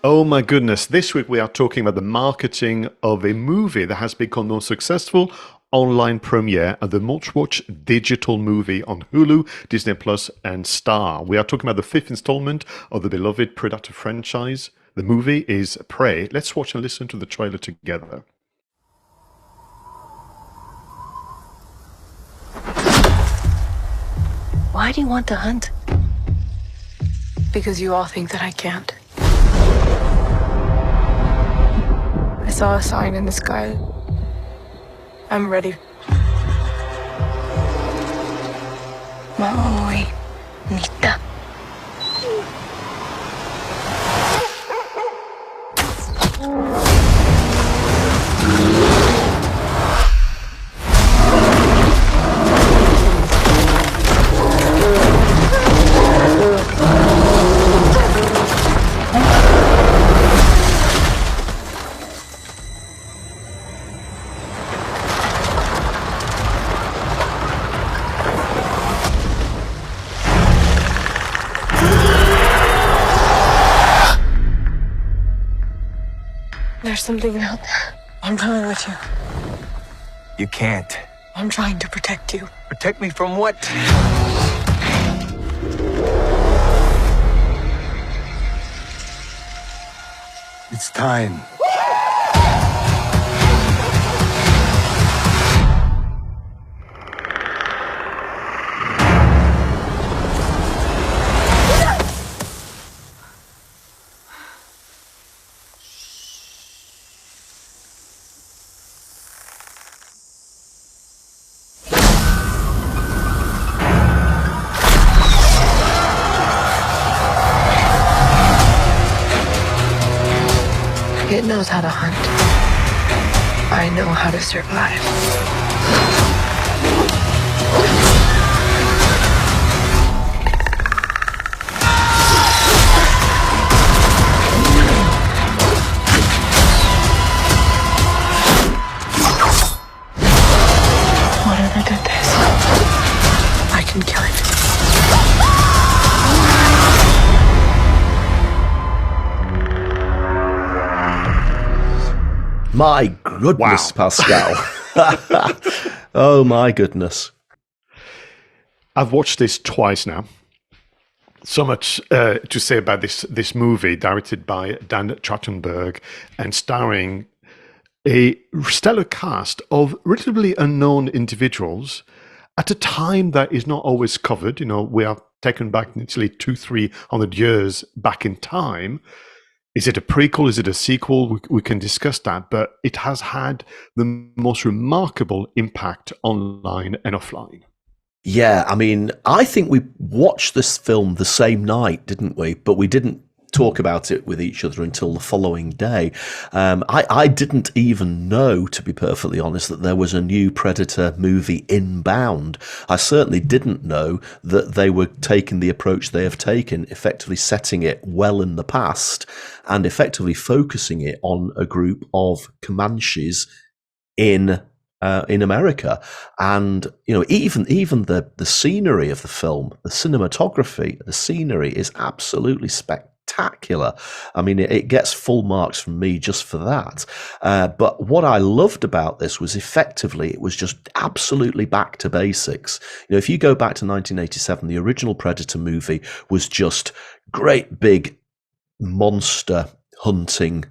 Oh my goodness. This week we are talking about the marketing of a movie that has become the most successful online premiere of the most watched digital movie on Hulu, Disney Plus, and Star. We are talking about the fifth installment of the beloved Predator franchise. The movie is Prey. Let's watch and listen to the trailer together. Why do you want to hunt? Because you all think that I can't. I saw a sign in the sky. I'm ready. Maui. Nita. There's something out there. I'm coming with you. You can't. I'm trying to protect you. Protect me from what? It's time. It knows how to hunt. I know how to survive. Whatever did this, I can kill it. My goodness, Wow. Pascal. Oh my goodness. I've watched this twice now. So much to say about this movie, directed by Dan Trachtenberg and starring a stellar cast of relatively unknown individuals at a time that is not always covered. You know, we are taken back literally 300 years back in time. Is it a prequel? Is it a sequel? We can discuss that, but it has had the most remarkable impact online and offline. Yeah, I mean, I think we watched this film the same night, didn't we? But we didn't talk about it with each other until the following day. I didn't even know, to be perfectly honest, that there was a new Predator movie inbound. I certainly didn't know that they were taking the approach they have taken, effectively setting it well in the past and effectively focusing it on a group of Comanches in America. And you know, even the scenery of the film, the cinematography, the scenery is absolutely spectacular. I mean, it gets full marks from me just for that. But what I loved about this was effectively it was just absolutely back to basics. You know, if you go back to 1987, the original Predator movie was just great big monster hunting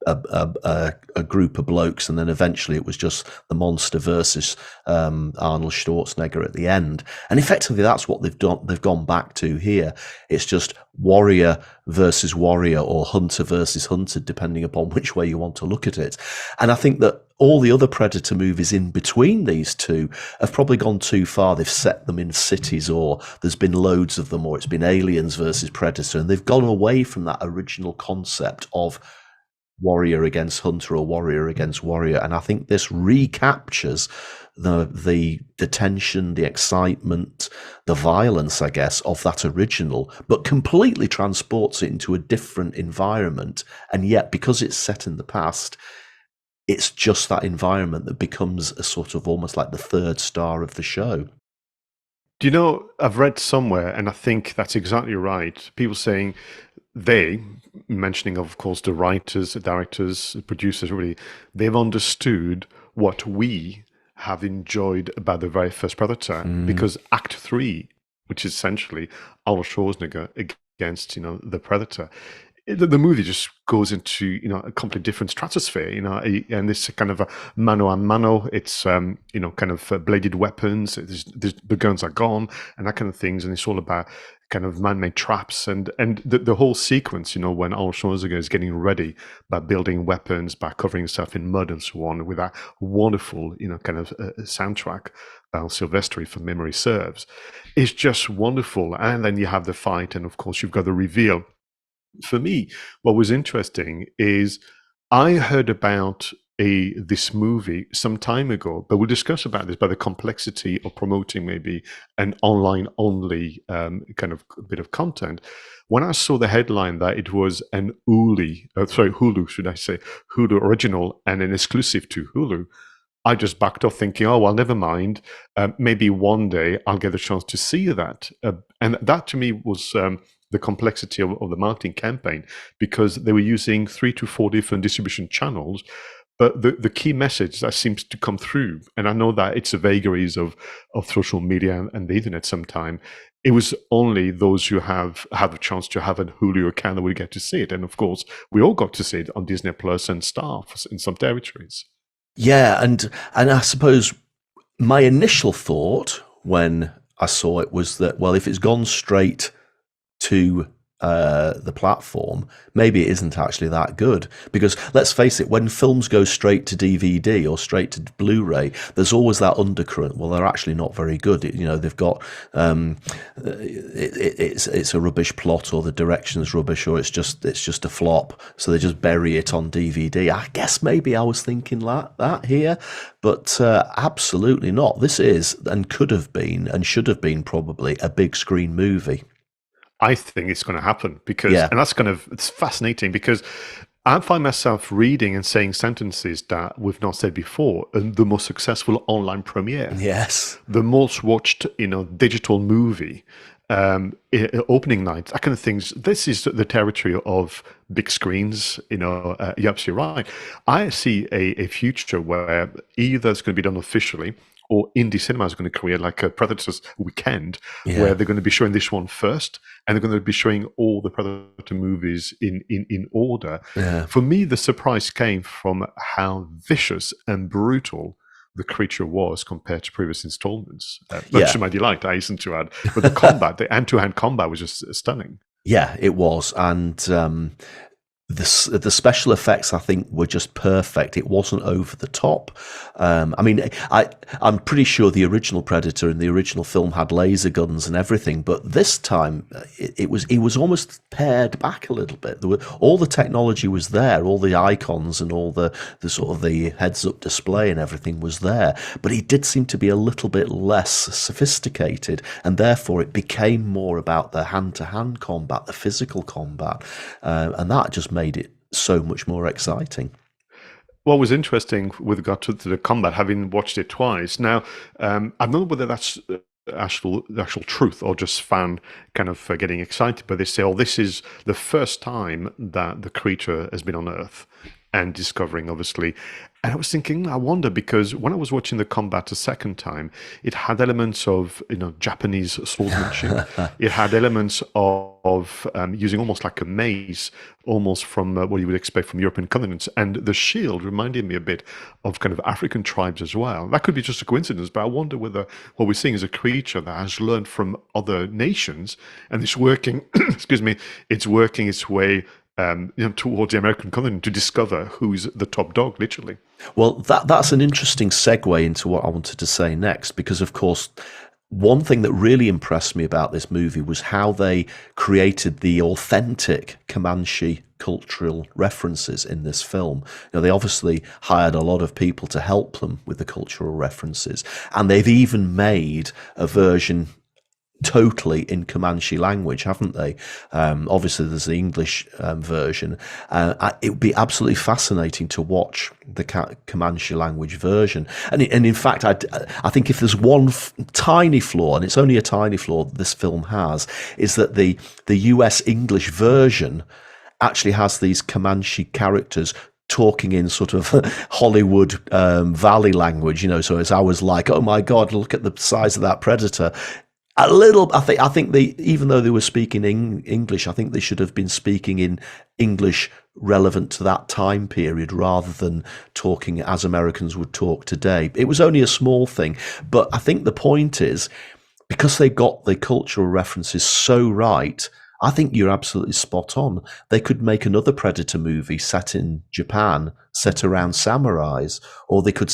a group of blokes, and then eventually it was just the monster versus Arnold Schwarzenegger at the end. And effectively, that's what they've done. They've gone back to here. It's just warrior versus warrior, or hunter versus hunted, depending upon which way you want to look at it. And I think that all the other Predator movies in between these two have probably gone too far. They've set them in cities, or there's been loads of them, or it's been aliens versus Predator, and they've gone away from that original concept of warrior against hunter or warrior against warrior. And I think this recaptures the tension, the excitement, the violence, I guess, of that original, but completely transports it into a different environment. And yet, because it's set in the past, it's just that environment that becomes a sort of almost like the third star of the show. Do you know, I've read somewhere, and I think that's exactly right. People saying they, mentioning of course the writers, the directors, the producers, really, they've understood what we have enjoyed about the very first Predator, because Act 3, which is essentially Arnold Schwarzenegger against the Predator, the movie just goes into a completely different stratosphere, and this kind of a mano a mano. It's kind of bladed weapons. The guns are gone and that kind of things, and it's all about kind of man-made traps and the whole sequence. When Arnold Schwarzenegger is getting ready by building weapons, by covering himself in mud and so on, with that wonderful kind of soundtrack. Silvestri, if memory serves, is just wonderful. And then you have the fight, and of course you've got the reveal. For me, what was interesting is I heard about this movie some time ago, but we'll discuss about this, by the complexity of promoting maybe an online only kind of bit of content. When I saw the headline that it was an Hulu, should I say, Hulu original and an exclusive to Hulu, I just backed off thinking, oh, well, never mind. Maybe one day I'll get a chance to see that. And that to me was the complexity of the marketing campaign, because they were using 3 to 4 different distribution channels. But the key message that seems to come through, and I know that it's the vagaries of social media and the internet sometime, it was only those who have had the chance to have a Hulu account that will get to see it. And of course, we all got to see it on Disney Plus and Star in some territories. Yeah, and I suppose my initial thought when I saw it was that, well, if it's gone straight to the platform, maybe it isn't actually that good. Because let's face it, when films go straight to DVD or straight to Blu-ray, there's always that undercurrent. Well, they're actually not very good. They've got it's a rubbish plot, or the direction's rubbish, or it's just a flop. So they just bury it on DVD. I guess maybe I was thinking that here, but absolutely not. This is, and could have been, and should have been probably, a big screen movie. I think it's going to happen and that's it's fascinating, because I find myself reading and saying sentences that we've not said before. And the most successful online premiere, yes, the most watched, digital movie, opening night, that kind of things. This is the territory of big screens. You're absolutely right. I see a future where either it's going to be done officially, or indie cinema is going to create like a Predators weekend, where they're going to be showing this one first, and they're going to be showing all the Predator movies in order. Yeah. For me, the surprise came from how vicious and brutal the creature was compared to previous installments. Much to my delight, I hasten to add. But the combat, the hand-to-hand combat, was just stunning. Yeah, it was. And the special effects, I think, were just perfect. It wasn't over the top. I'm pretty sure the original Predator in the original film had laser guns and everything, but this time it was almost pared back a little bit. All the technology was there, all the icons and all the sort of the heads-up display and everything was there, but it did seem to be a little bit less sophisticated, and therefore it became more about the hand-to-hand combat, the physical combat, and that just made it so much more exciting. What was interesting with regard to the combat, having watched it twice now, I don't know whether that's the actual truth or just fan kind of getting excited, but they say, oh, this is the first time that the creature has been on Earth, and discovering, obviously. And I was thinking, I wonder, because when I was watching the combat a second time, it had elements of Japanese swordsmanship. It had elements of using almost like a mace, almost from what you would expect from European continents. And the shield reminded me a bit of kind of African tribes as well. That could be just a coincidence, but I wonder whether what we're seeing is a creature that has learned from other nations, and it's working, it's working its way towards the American continent to discover who's the top dog, literally. Well, that's an interesting segue into what I wanted to say next, because, of course, one thing that really impressed me about this movie was how they created the authentic Comanche cultural references in this film. They obviously hired a lot of people to help them with the cultural references, and they've even made a version totally in Comanche language, haven't they? Obviously, there's the English version. It would be absolutely fascinating to watch the Comanche language version. And in fact, I think if there's one tiny flaw, and it's only a tiny flaw that this film has, is that the US English version actually has these Comanche characters talking in sort of Hollywood Valley language, so as I was like, oh my God, look at the size of that predator. A little, I think they, even though they were speaking English, I think they should have been speaking in English relevant to that time period rather than talking as Americans would talk today. It was only a small thing, but I think the point is, because they got the cultural references so right, I think you're absolutely spot on. They could make another Predator movie set in Japan, set around samurais, or they could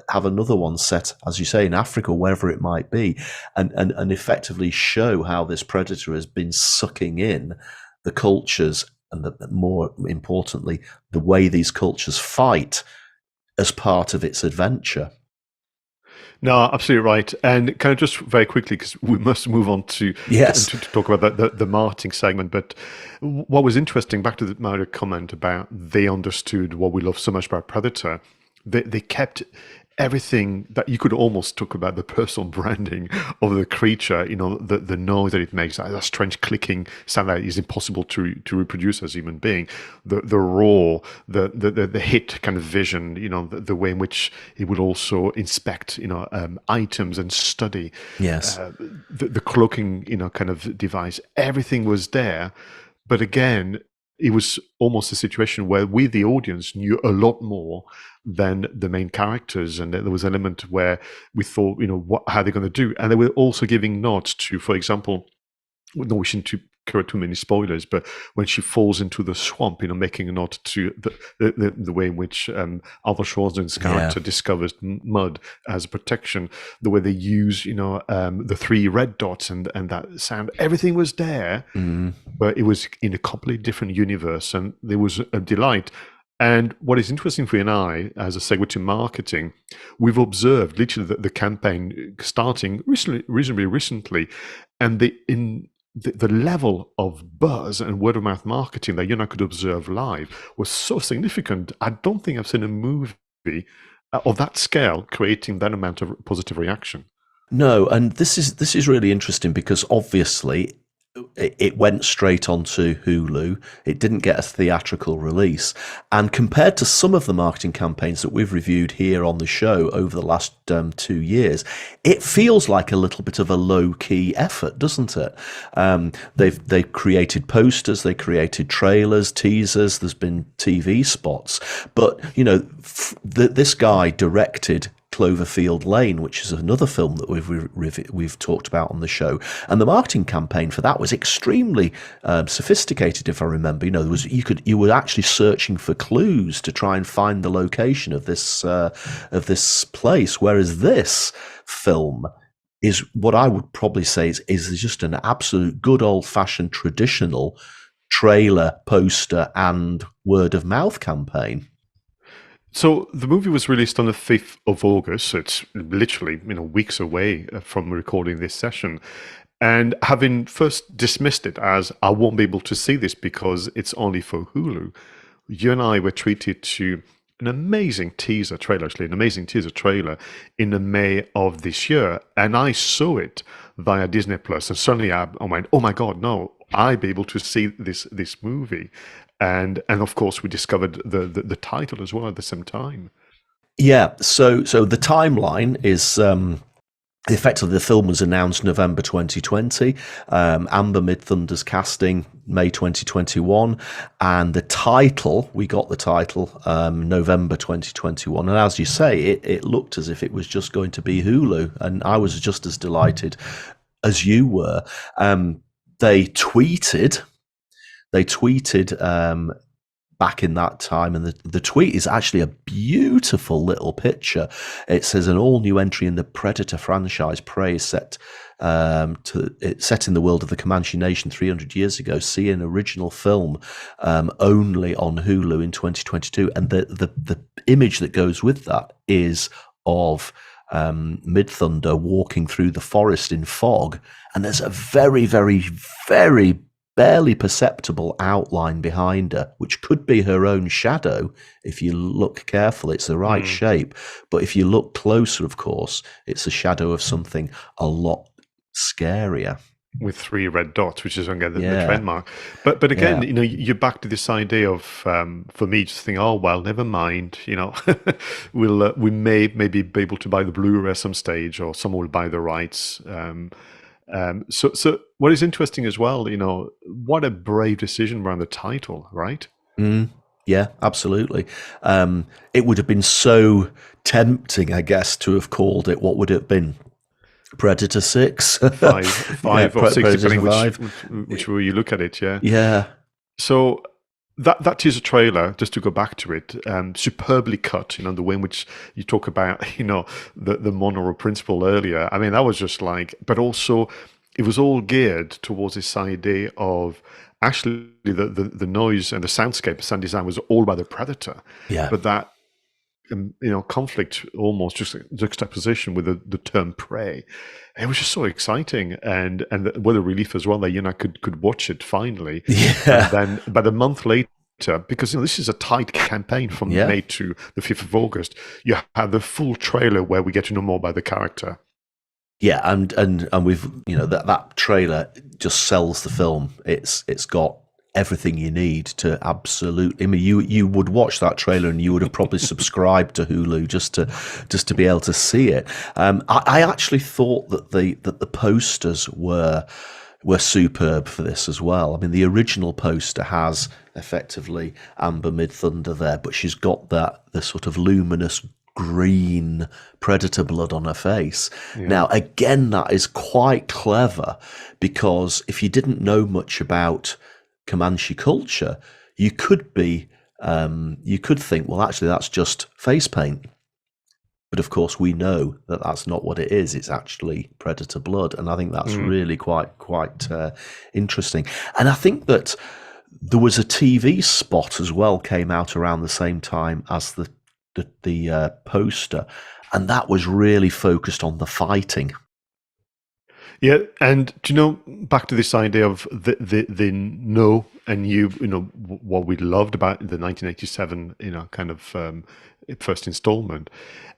have another one set, as you say, in Africa, wherever it might be, and effectively show how this Predator has been sucking in the cultures and, more importantly, the way these cultures fight as part of its adventure. No, absolutely right. And kind of just very quickly, because we must move on to talk about the marketing segment. But what was interesting, back to the Mario comment about they understood what we love so much about Predator, they kept everything that you could almost talk about, the personal branding of the creature, the noise that it makes, that strange clicking sound that is impossible to reproduce as a human being, the roar, the hit kind of vision, the way in which it would also inspect, items and study, the cloaking, kind of device, everything was there. But again, it was almost a situation where we, the audience, knew a lot more than the main characters, and there was an element where we thought, how are they going to do? And they were also giving nods to, for example, not wishing to correct too many spoilers, but when she falls into the swamp, making a nod to the way in which Arthur Schwarzenegger's character discovers mud as a protection, the way they use, the 3 red dots and that sound, everything was there, but it was in a completely different universe, and there was a delight. And what is interesting for you and I, as a segue to marketing, we've observed literally the campaign starting reasonably recently, and the level of buzz and word of mouth marketing that you and I could observe live was so significant. I don't think I've seen a movie of that scale creating that amount of positive reaction. No, and this is really interesting because obviously it went straight onto Hulu. It didn't get a theatrical release. And compared to some of the marketing campaigns that we've reviewed here on the show over the last 2 years, it feels like a little bit of a low-key effort, doesn't it? They've created posters, they created trailers, teasers, there's been TV spots. But, this guy directed Cloverfield Lane, which is another film that we've talked about on the show, and the marketing campaign for that was extremely sophisticated. If I remember, you were actually searching for clues to try and find the location of this place, whereas this film is what I would probably say is just an absolute good old fashioned traditional trailer, poster, and word of mouth campaign. So the movie was released on the 5th of August, so it's literally weeks away from recording this session. And having first dismissed it as I won't be able to see this because it's only for Hulu, you and I were treated to an amazing teaser trailer in the May of this year. And I saw it via Disney Plus, and suddenly I went, oh my God, no, I'll be able to see this movie. And of course, we discovered the title as well at the same time. Yeah, so the timeline is effectively the film was announced November 2020, Amber Midthunder's casting May 2021, and the title, we got the title November 2021. And as you say, it looked as if it was just going to be Hulu, and I was just as delighted as you were. They tweeted back in that time, and the tweet is actually a beautiful little picture. It says an all-new entry in the Predator franchise, Prey, set in the world of the Comanche Nation 300 years ago. See an original film only on Hulu in 2022, and the image that goes with that is of Mid-Thunder walking through the forest in fog, and there's a very, very, very barely perceptible outline behind her, which could be her own shadow if you look carefully. It's the right shape. But if you look closer, of course, it's a shadow of something a lot scarier. With 3 red dots, which is again the trend mark. But again, you're back to this idea of, for me, just think, oh well, never mind. We maybe be able to buy the Blu-ray at some stage, or someone will buy the rights. So what is interesting as well, what a brave decision around the title, right? Yeah, absolutely. It would have been so tempting, I guess, to have called it, what would it have been? Predator 6? Five or 6, Predator depending 5. which way you look at it, yeah. Yeah. So that is a trailer, just to go back to it, superbly cut, the way in which you talk about, the monorail principle earlier. I mean, that was just like, but also it was all geared towards this idea of actually the noise and the soundscape, sound design was all by the Predator. Yeah. But that, conflict, almost just juxtaposition with the term prey. It was just so exciting, and what a relief as well that I could watch it finally. Yeah. And then, but a month later, because this is a tight campaign from May to the 5th of August, you have the full trailer where we get to know more about the character. Yeah, and we've that trailer just sells the film. It's got everything you need to absolutely. I mean, you would watch that trailer and you would have probably subscribed to Hulu just to be able to see it. I actually thought that the posters were superb for this as well. I mean, the original poster has effectively Amber Mid-Thunder there, but she's got the sort of luminous green predator blood on her face. Yeah. Now, again, that is quite clever, because if you didn't know much about Comanche culture, you could think, well, actually, that's just face paint. But of course, we know that that's not what it is. It's actually predator blood, and I think that's really quite interesting. And I think that there was a TV spot as well, came out around the same time as the poster, and that was really focused on the fighting. Yeah, and back to this idea of the no, and what we loved about the 1987, kind of first installment,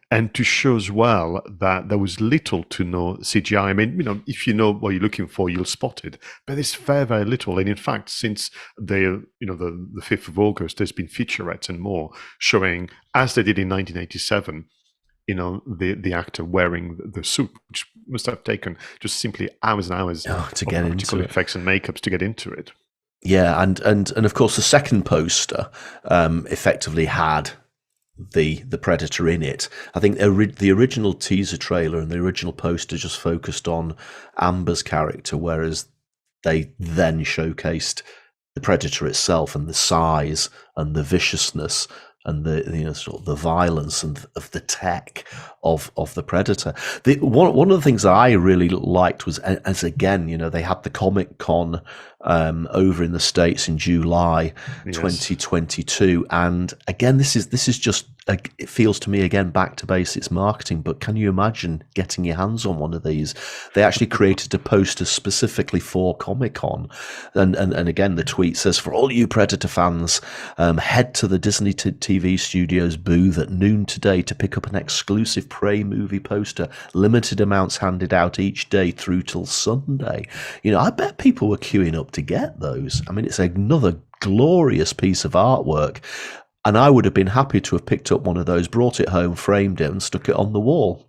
and to show as well that there was little to no CGI. I mean, if you know what you're looking for, you'll spot it, but it's very, very little. And in fact, since the 5th of August, there's been featurettes and more showing, as they did in 1987. The actor wearing the suit, which must have taken just simply hours and hours to get into it. Effects and makeups to get into it. Yeah, and of course the second poster effectively had the Predator in it. I think the original teaser trailer and the original poster just focused on Amber's character, whereas they then showcased the Predator itself and the size and the viciousness and the sort of the violence and of the tech of the Predator. One of the things that I really liked was, as again, they had the Comic-Con over in the States in July 2022, and again, this is just it feels to me again back to basics marketing. But can you imagine getting your hands on one of these? They actually created a poster specifically for Comic-Con, and again, the tweet says, "For all you Predator fans, head to the Disney TV Studios booth at noon today to pick up an exclusive Prey movie poster. Limited amounts handed out each day through till Sunday." I bet people were queuing up to get those. I mean, it's another glorious piece of artwork. And I would have been happy to have picked up one of those, brought it home, framed it, and stuck it on the wall.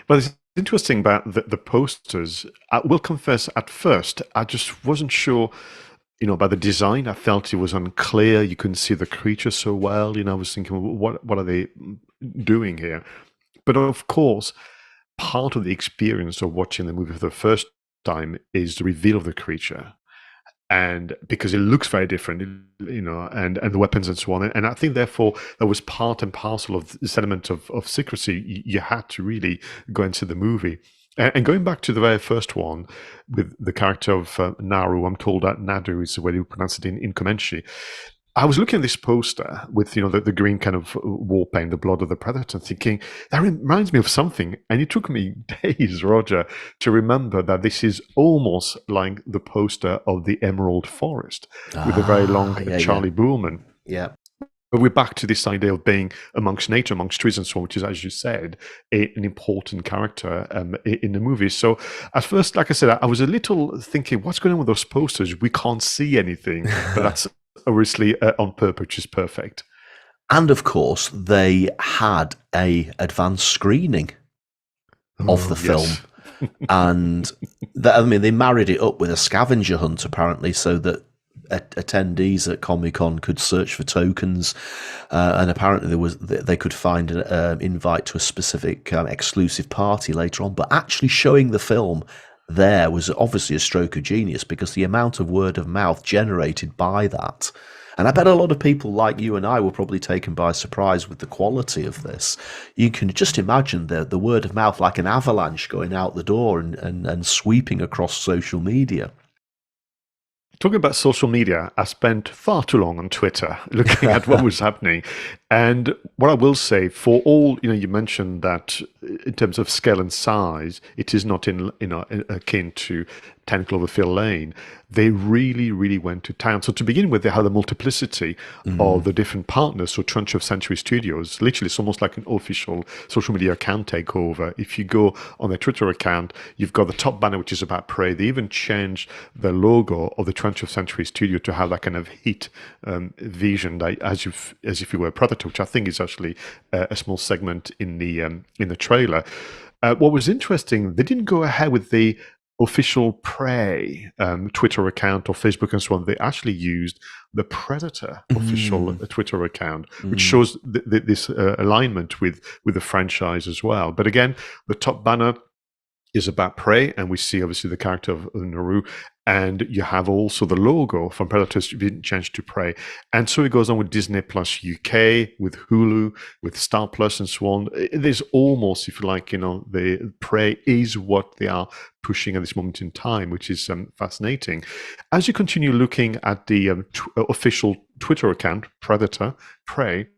Well, it's interesting about the posters. I will confess, at first, I just wasn't sure, about the design. I felt it was unclear. You couldn't see the creature so well. I was thinking, what are they doing here? But of course, part of the experience of watching the movie for the first time is the reveal of the creature. And because it looks very different, and the weapons and so on. And I think, therefore, that was part and parcel of this element of secrecy. You had to really go into the movie. And going back to the very first one, with the character of Naru, I'm told that Nadu is the way you pronounce it in Comanche. I was looking at this poster with the green kind of war paint, the blood of the predator, thinking that reminds me of something. And it took me days, Roger, to remember that this is almost like the poster of the Emerald Forest with a very long Charlie Boorman. Yeah. But we're back to this idea of being amongst nature, amongst trees and so on, which is, as you said, an important character in the movie. So at first, like I said, I was a little thinking, what's going on with those posters? We can't see anything, but that's obviously on purpose, which is perfect. And of course, they had a advanced screening of the film. And they married it up with a scavenger hunt, apparently, so that attendees at Comic-Con could search for tokens, and apparently they could find an invite to a specific exclusive party later on. But actually showing the film there was obviously a stroke of genius, because the amount of word of mouth generated by that, and I bet a lot of people like you and I were probably taken by surprise with the quality of this. You can just imagine the word of mouth like an avalanche going out the door and sweeping across social media. Talking about social media, I spent far too long on Twitter looking at what was happening. And what I will say, for all, you mentioned that in terms of scale and size, it is not akin to 10 Cloverfield Lane. They really, really went to town. So to begin with, they had a multiplicity of the different partners. So 20th Century Studios, literally, it's almost like an official social media account takeover. If you go on their Twitter account, you've got the top banner, which is about Prey. They even changed the logo of the 20th Century Studio to have that kind of heat vision, like, as if you were a Predator, which I think is actually a small segment in the trailer. What was interesting, they didn't go ahead with the official Prey Twitter account or Facebook and so on. They actually used the Predator official Twitter account, which shows this alignment with the franchise as well. But again, the top banner is about Prey, and we see obviously the character of Naru, and you have also the logo from Predators being changed to Prey. And so it goes on with Disney Plus UK, with Hulu, with Star Plus and so on. There's almost, if you like, the Prey is what they are pushing at this moment in time, which is fascinating. As you continue looking at the official Twitter account, Predator, Prey,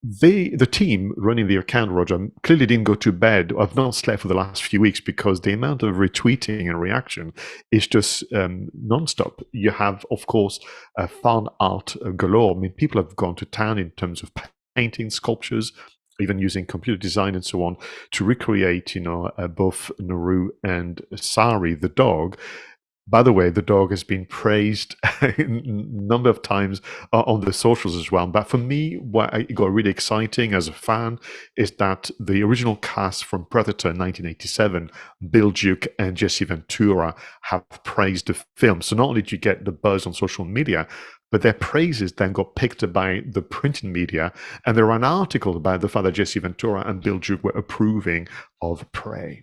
the team running the account, Roger, clearly didn't go to bed. I've not slept for the last few weeks, because the amount of retweeting and reaction is just nonstop. You have, of course, fan art galore. I mean, people have gone to town in terms of painting, sculptures, even using computer design and so on to recreate, both Naru and Sari, the dog. By the way, the dog has been praised a number of times on the socials as well. But for me, what got really exciting as a fan is that the original cast from Predator in 1987, Bill Duke and Jesse Ventura, have praised the film. So not only did you get the buzz on social media, but their praises then got picked up by the printed media, and there were an article about the fact that Jesse Ventura and Bill Duke were approving of Prey.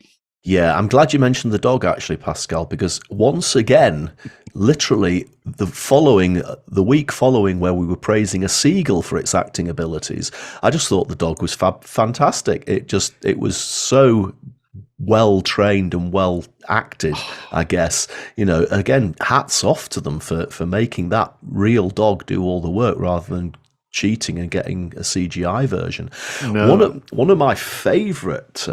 Yeah, I'm glad you mentioned the dog, actually, Pascal, because once again, literally the week following, where we were praising a seagull for its acting abilities, I just thought the dog was fantastic. It was so well trained and well acted, I guess. Again, hats off to them for making that real dog do all the work rather than cheating and getting a CGI version. No. One of my favourite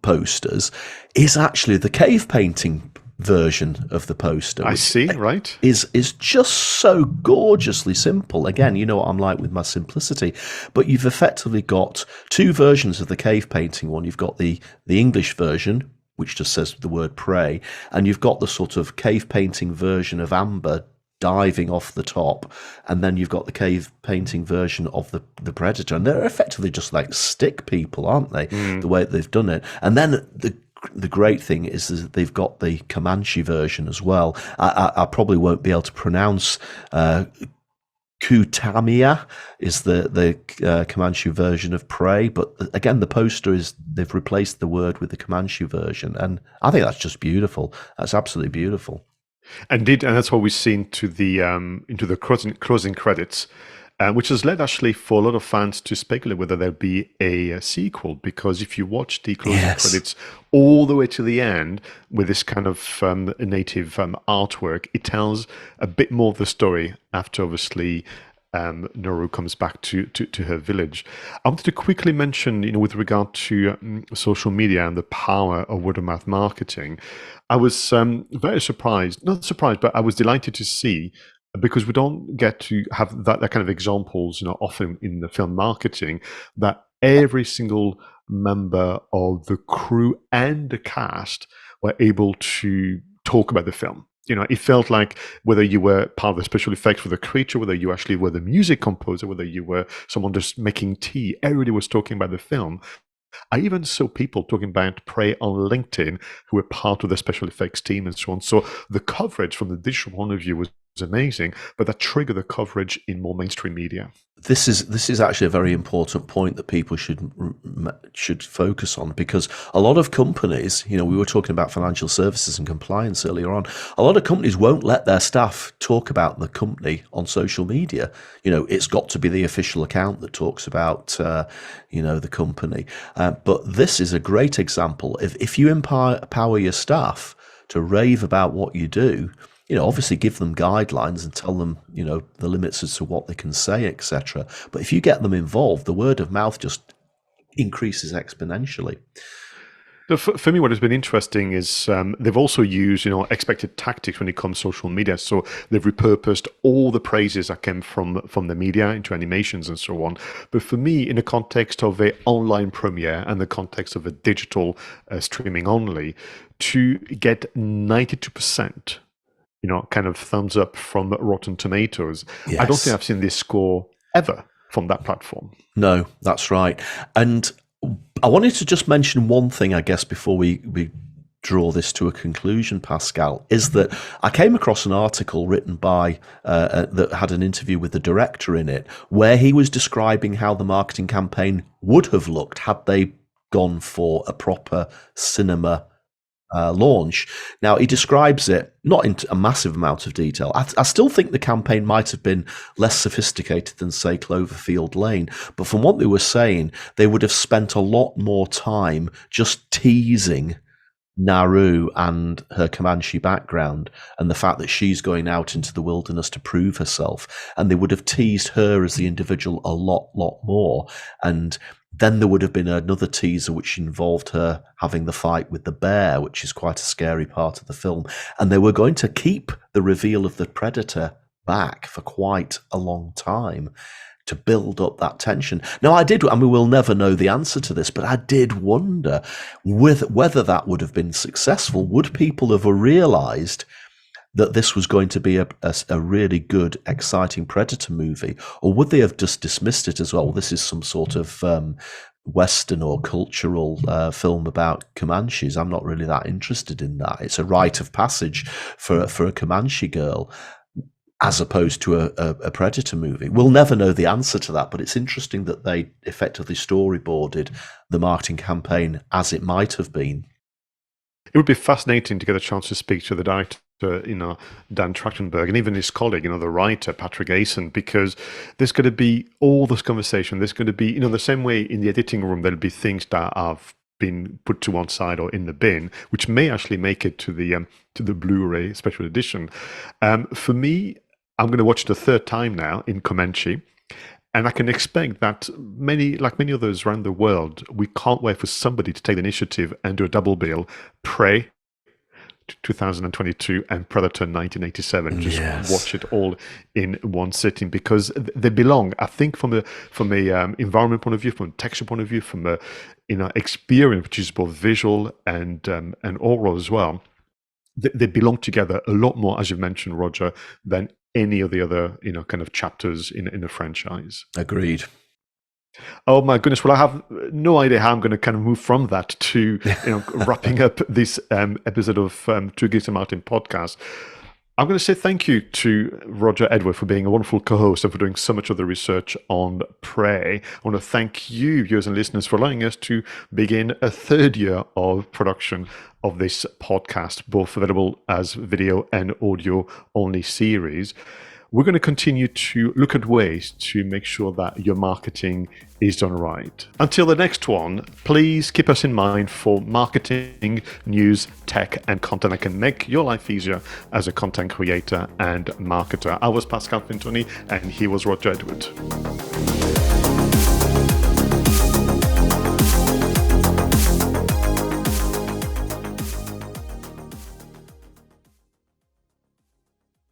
posters is actually the cave painting version of the poster. I see, right? Is just so gorgeously simple. Again, you know what I'm like with my simplicity. But you've effectively got two versions of the cave painting one. You've got the English version, which just says the word Prey, and you've got the sort of cave painting version of Amber diving off the top, and then you've got the cave painting version of the Predator, and they're effectively just like stick people, aren't they? The way that they've done it. And then the great thing is that they've got the Comanche version as well. I probably won't be able to pronounce Kutamia is the Comanche version of Prey, but again, the poster they've replaced the word with the Comanche version, and I think that's just beautiful. That's absolutely beautiful. Indeed, and that's what we've seen into the closing credits, which has led actually for a lot of fans to speculate whether there'll be a sequel, because if you watch the closing credits all the way to the end with this kind of native artwork, it tells a bit more of the story after obviously Noru comes back to her village. I wanted to quickly mention, with regard to social media and the power of word of mouth marketing, I was very surprised, not surprised, but I was delighted to see, because we don't get to have that kind of examples, often in the film marketing, that every single member of the crew and the cast were able to talk about the film. It felt like whether you were part of the special effects for the creature, whether you actually were the music composer, whether you were someone just making tea, everybody was talking about the film. I even saw people talking about Prey on LinkedIn who were part of the special effects team and so on. So the coverage from the digital point of view was amazing, but that triggered the coverage in more mainstream media. This is actually a very important point that people should focus on, because a lot of companies, we were talking about financial services and compliance earlier on, a lot of companies won't let their staff talk about the company on social media. It's got to be the official account that talks about, the company. But this is a great example. If you empower your staff to rave about what you do, obviously give them guidelines and tell them, the limits as to what they can say, etc. But if you get them involved, the word of mouth just increases exponentially. For me, what has been interesting is they've also used, expected tactics when it comes to social media. So they've repurposed all the praises that came from the media into animations and so on. But for me, in the context of an online premiere and the context of a digital streaming only, to get 92%, kind of thumbs up from Rotten Tomatoes. Yes. I don't think I've seen this score ever from that platform. No, that's right. And I wanted to just mention one thing, I guess, before we draw this to a conclusion, Pascal, is that I came across an article written by, that had an interview with the director in it, where he was describing how the marketing campaign would have looked had they gone for a proper cinema launch. Now, he describes it not in a massive amount of detail. I still think the campaign might have been less sophisticated than, say, Cloverfield Lane, but from what they were saying, they would have spent a lot more time just teasing Naru and her Comanche background and the fact that she's going out into the wilderness to prove herself, and they would have teased her as the individual a lot more. And then there would have been another teaser which involved her having the fight with the bear, which is quite a scary part of the film. And they were going to keep the reveal of the predator back for quite a long time to build up that tension. Now, we'll never know the answer to this, but I did wonder whether that would have been successful. Would people have realized that this was going to be a really good, exciting Predator movie? Or would they have just dismissed it as, well, this is some sort of Western or cultural film about Comanches? I'm not really that interested in that. It's a rite of passage for a Comanche girl, as opposed to a Predator movie. We'll never know the answer to that, but it's interesting that they effectively storyboarded the marketing campaign as it might have been. It would be fascinating to get a chance to speak to the director, Dan Trachtenberg, and even his colleague, the writer, Patrick Asen, because there's going to be all this conversation. There's going to be, the same way in the editing room, there'll be things that have been put to one side or in the bin, which may actually make it to the Blu-ray special edition. For me, I'm going to watch it a third time now in Comanche. And I can expect that many others around the world, we can't wait for somebody to take the initiative and do a double bill. Prey 2022 and Predator 1987. Just watch it all in one sitting, because they belong. I think from a environment point of view, from a texture point of view, from a experience, which is both visual and oral as well. They belong together a lot more, as you mentioned, Roger, than any of the other kind of chapters in a franchise. Agreed. Oh my goodness! Well, I have no idea how I'm going to kind of move from that to wrapping up this episode of Two Geeks and Martin podcast. I'm going to say thank you to Roger Edward for being a wonderful co-host and for doing so much of the research on Prey. I want to thank you, viewers and listeners, for allowing us to begin a third year of production of this podcast, both available as video and audio only series. we're going to continue to look at ways to make sure that your marketing is done right. Until the next one, please keep us in mind for marketing, news, tech, and content that can make your life easier as a content creator and marketer. I was Pascal Fintoni, and he was Roger Edward.